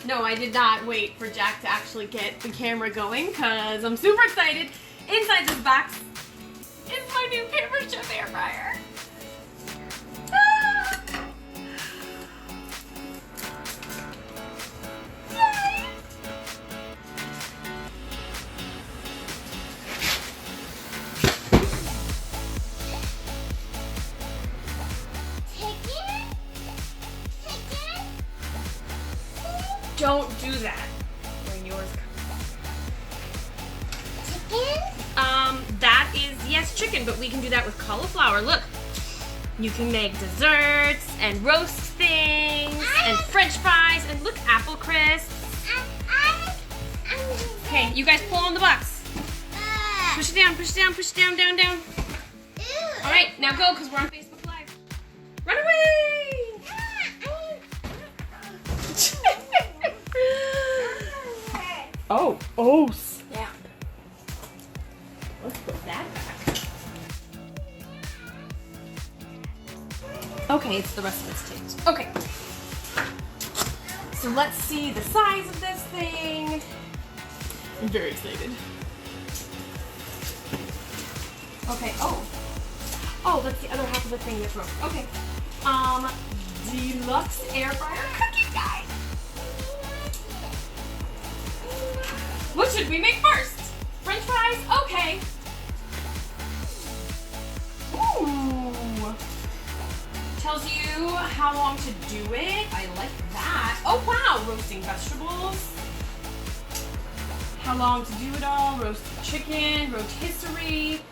No, I did not wait for Jack to actually get the camera going because I'm super excited. Inside this box is my new Pampered Chef air fryer. Ah! Yay! Don't do that when yours comes. Chicken? That is, yes, chicken, but we can do that with cauliflower. Look, you can make desserts and roast things and French fries and look, apple crisps. Okay, you guys pull on the box. Push it down, push it down, push it down, down, down. All right, now go because we're on Facebook Live. Run away! Oh, snap. Let's put that back. Okay, it's the rest of its taste. Okay. So let's see the size of this thing. I'm very excited. Okay, oh, that's the other half of the thing that's broke. Okay. Deluxe air fryer cookie guy. What should we make first? French fries? Okay. Ooh. Tells you how long to do it. I like that. Oh wow, roasting vegetables. How long to do it all. Roasted chicken, rotisserie.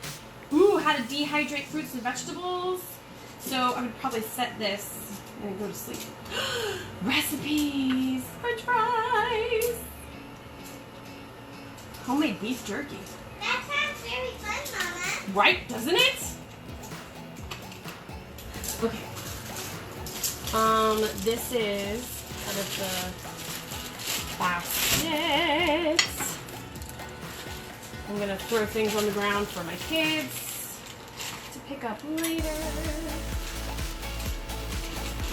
Ooh, how to dehydrate fruits and vegetables. So I would probably set this and go to sleep. Recipes. French fries. Homemade beef jerky. That sounds very fun, Mama. Right, doesn't it? Okay. This is out of the basket. I'm gonna throw things on the ground for my kids to pick up later.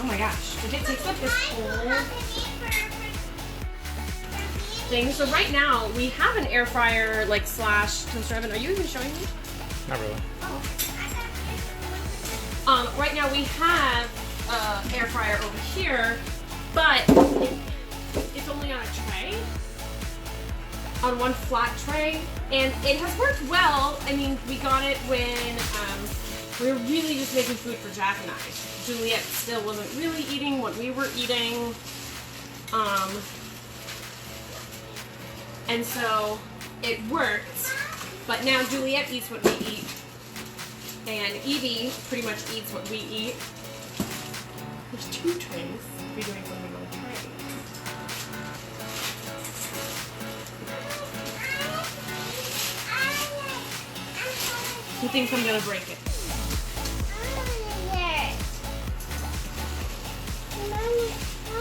Oh my gosh, it takes up this whole thing. So right now we have an air fryer slash toaster oven. Are you even showing me? Not really. Oh. Right now we have air fryer over here, but it's only on a tray, on one flat tray, and it has worked well. I mean, we got it when we were really just making food for Jack and I. Juliet still wasn't really eating what we were eating. And so it worked, but now Juliet eats what we eat, and Evie pretty much eats what we eat. There's two trays. We're doing something on a tray. Who thinks I'm gonna break it?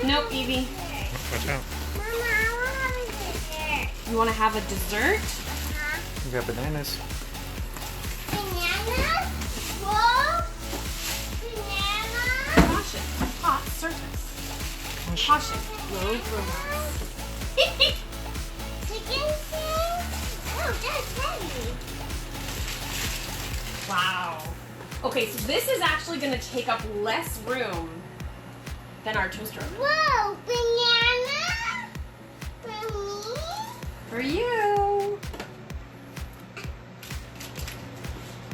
Nope, Evie. Watch out. You want to have a dessert? You got bananas. Banana? Whoa! Banana? Wash it. Hot surface. Wash it. Low Chicken thing? Oh, that's heavy. Wow. Okay, so this is actually going to take up less room than our toaster oven. Whoa, banana? For me? For you.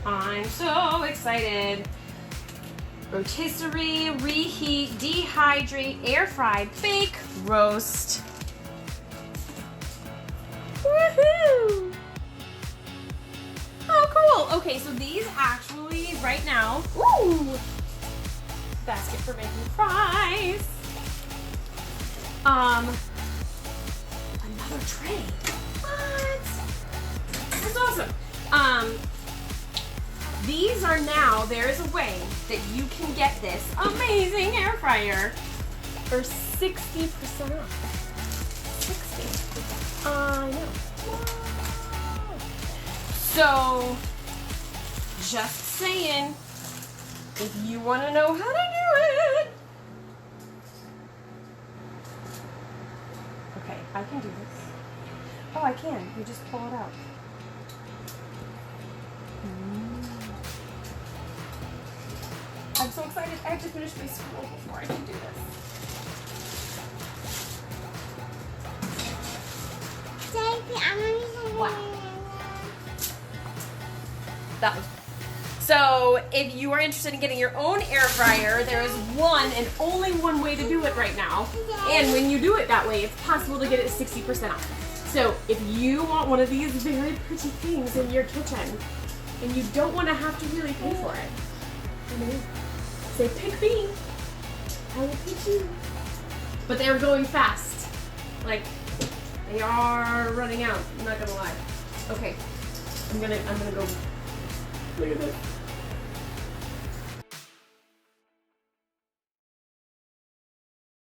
I'm so excited. Rotisserie, reheat, dehydrate, air fry, bake, roast. Woohoo! Oh, cool. Okay, so these actually right now, ooh, basket for making fries. Another tray. What? That's awesome. These are now, there is a way that you can get this amazing air fryer for 60% off. 60. I know. So, just saying, if you want to know how to do it, I can do this. Oh, I can. You just pull it out. I'm so excited. I have to finish my school before I can do this. Wow. That was. So, if you are interested in getting your own air fryer, there is one and only one way to do it right now. And when you do it that way, it's possible to get it 60% off. So, if you want one of these very pretty things in your kitchen, and you don't want to have to really pay for it, you know, say, pick me. I will pick you. But they're going fast. Like, they are running out. I'm not gonna lie. Okay, I'm gonna go. Look at this.